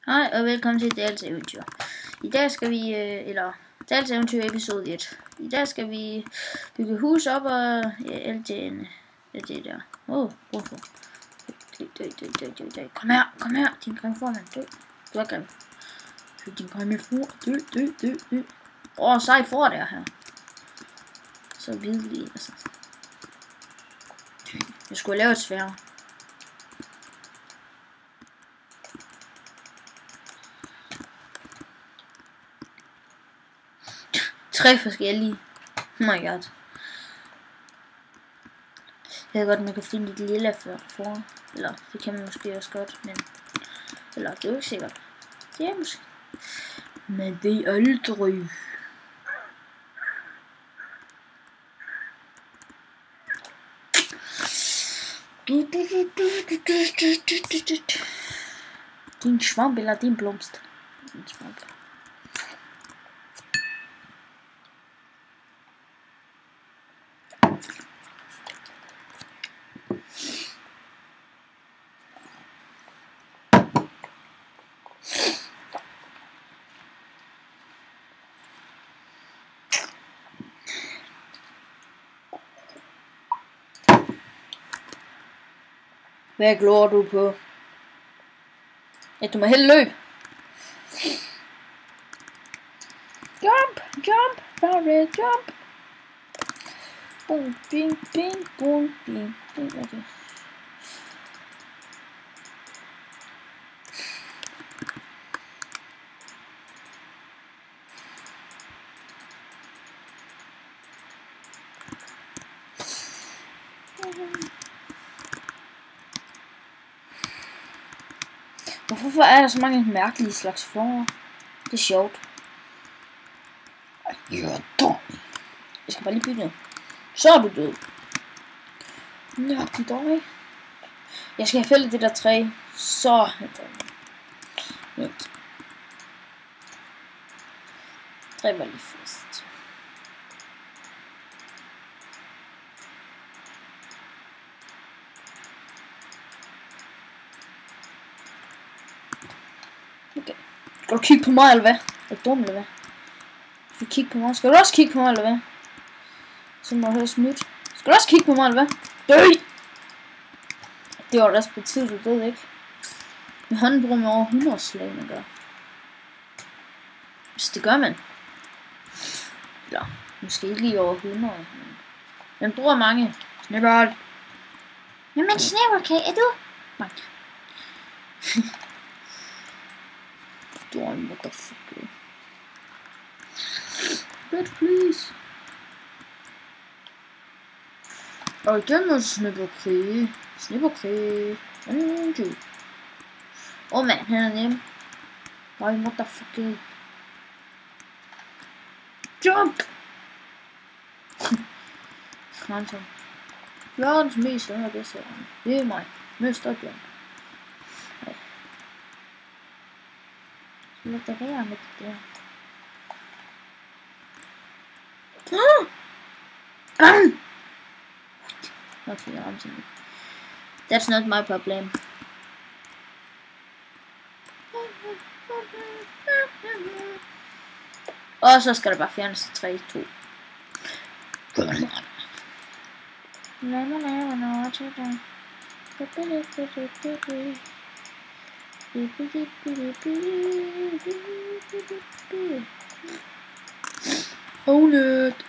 Hej og velkommen til Dals Eventyr. I dag skal vi, Dals Eventyr episode 1. I dag skal vi bygge hus op og alt det der. Hvorfor? Dø. Kom her, din grimformand, dø. Du er grim. Din grimfor, dø. Sej for der her. Så videlig, altså. Jeg skulle lave et sværd. 3 forskellige. Oh my god. Jeg ved godt, man kan finde et lille for. Eller det kan man måske også godt, men... Eller det er jo ikke sikkert. Det er måske. Men det er aldrig. Din svamp eller din blomst? Din svamp. Hvad glor du på? Ja, du må hellere løbe. Jump, bare jump. Boom, bing, boom, bing. Okay. Hvorfor er der så mange mærkelige slags former? Det er sjovt. Jeg skal bare lige bygge noget. Så er du død. Nøjagtigt dårlig. Jeg skal have fældet det der træ. Så vent. Træ var lige først. Okay. Skal du kigge på mig eller hvad? Er du dum eller hvad? Skal du kigge på mig? Skal du også kigge på mig eller hvad? Så må jeg høre snydt. Skal du også kigge på mig eller hvad? Dø! Det var da også på tid, du døde, ikke? Med hånden bruger man over 100 slag, man gør. Hvis det gør man. Eller måske ikke lige over 100. Men man bruger mange. Snibbold. Jamen Snibbold, er du? Nej. Du er en motherfucker. Bitch, please. Og igen må Snibbold. Åh mand, han er nem. Why motherfucker. Jump! Hansom. Verdens mest bedste. Det er mig. Mester Bjørn. Nej. Så lad det være med det der. Bang! Okay, jeg ramte sådan. That's not my problem. Og så skal der bare fjernes til 3, 2. Own it.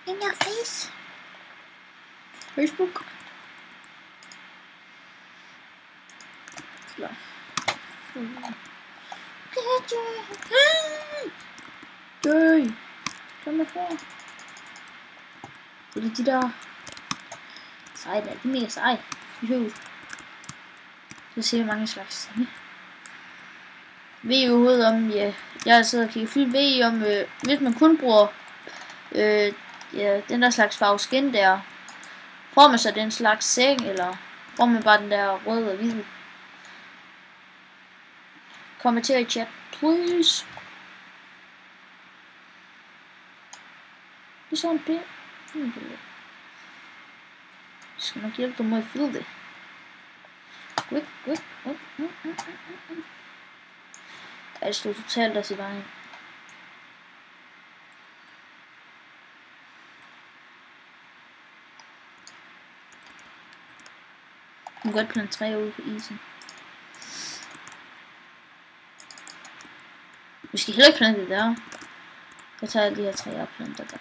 In your face. Facebook. Dø! Kom herfra. Det er de der. Sej, det er mega sej. Så ser jeg mange slags. Ved I overhovedet om, ja, jeg sidder og kigger film, ved I om, hvis man kun bruger, ja, den der slags farve skin der, får man så den slags seng, eller får man bare den der røde og hvide? Kommenter i chat, please. Det er sådan det. Jeg skal nok hjælpe dig med at fylde det. Quick. Jeg stod totalt af i vejen. Man kan godt plante træer ude på isen. Vi skal heller ikke plante det der. Jeg tager de her træer og planter der.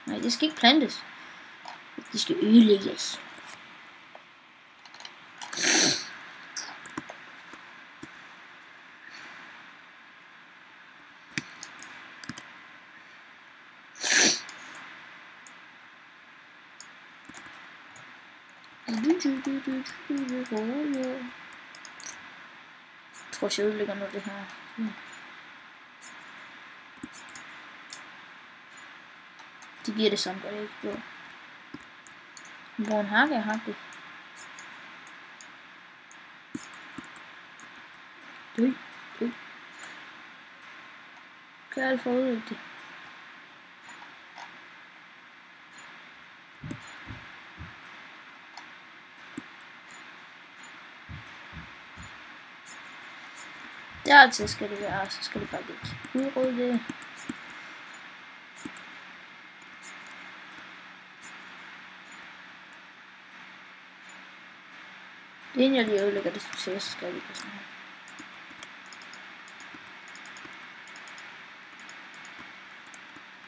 Nej, det skal ikke plantes. De skal ødelægges. Jeg tror, jeg ødelægger noget det her. Det bliver det samme, gør det ikke? Jo. Hvor en hakke har det. Dø. Gør alt for at ødelægge det. Dertil skal det være, så skal det bare ikke udrydde det. Inden jeg lige ødelægger det til, så skal jeg lige sådan her.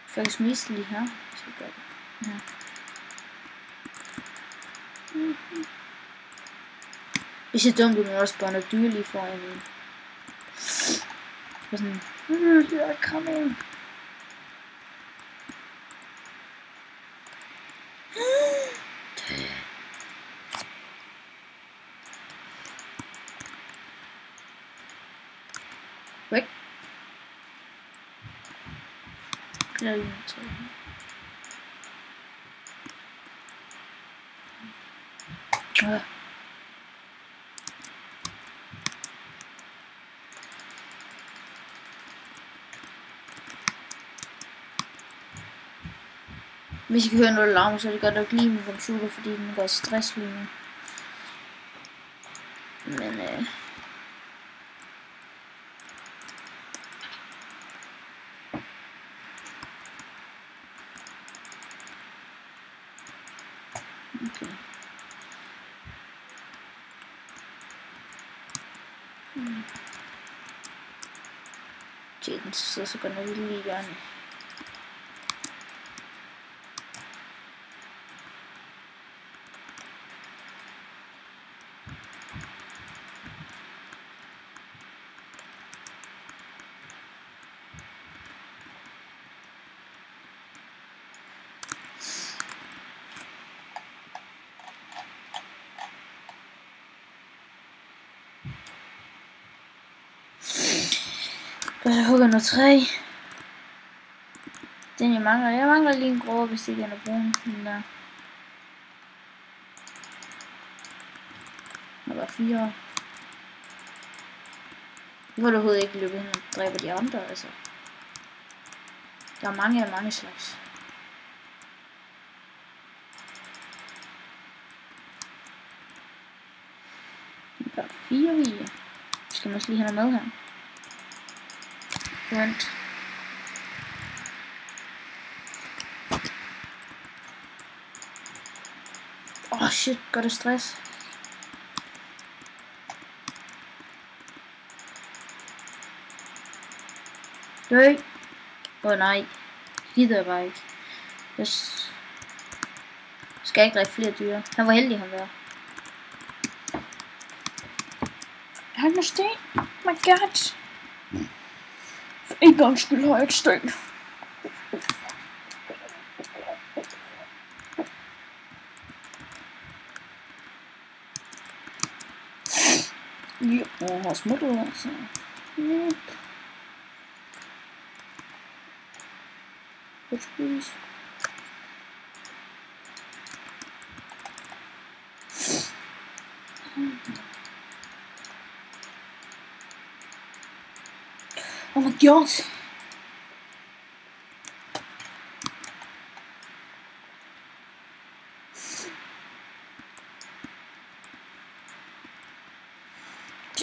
Faktisk miste lige her, så gør det. Ja. Hvis jeg er dumt, må også bare noget dyr lige foran en. Og sådan, det er coming. Væk. Jeg lige tage her. Hvis I kan høre noget larm, så er det godt nok lige min computer, fordi den går stress lige nu. Men okay. Okay, den sidder så godt nok lige i hjørnet. Jeg hugger noget træ. Den jeg mangler lige en grå, hvis ikke er noget brun. Den der. Der var 4. Jeg vil overhovedet ikke løbe hen og dræbe de andre, altså. Der er mange slags. Der er 4 vilje. Skal man også lige have noget med her. Vent. Åh shit, gør det stress. Dø. Nej. Gider jeg bare ikke. Jeg skal ikke dræbe flere dyr. Han var heldig, han var. Han er sten. My god. For en gang skyld har jeg ikke sten. Ja, jeg har smuttet altså. Ja. Please. Oh my god.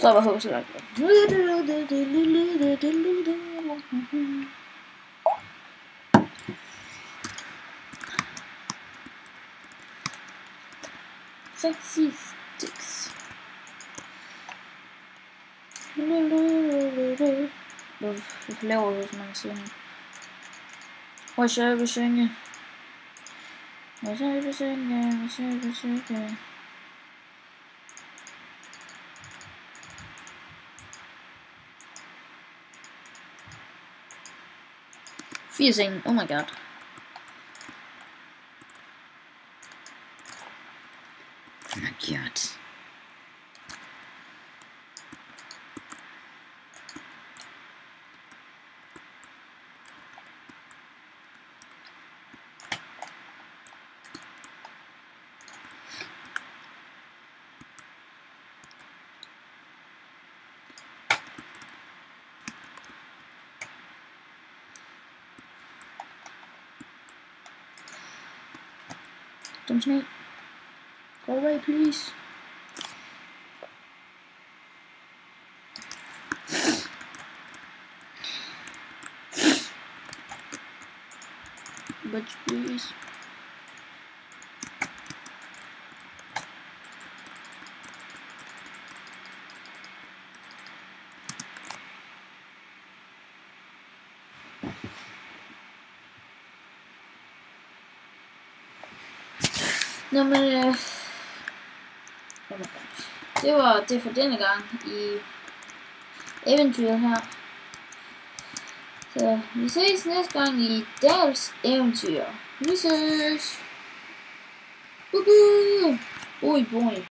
Stopper hos så langt. Sexy sticks. Hvorfor laver du så mange sange? Hvor skal vi synge? Hvor skal vi synge? Hvor skal vi synge? Fire sange, oh my god. Oh my god. Dum sne. Go away, please. Bitch, please. Nå, men det var det for denne gang i eventyret her. Så vi ses næste gang i Dals eventyr. Vi ses. Boy.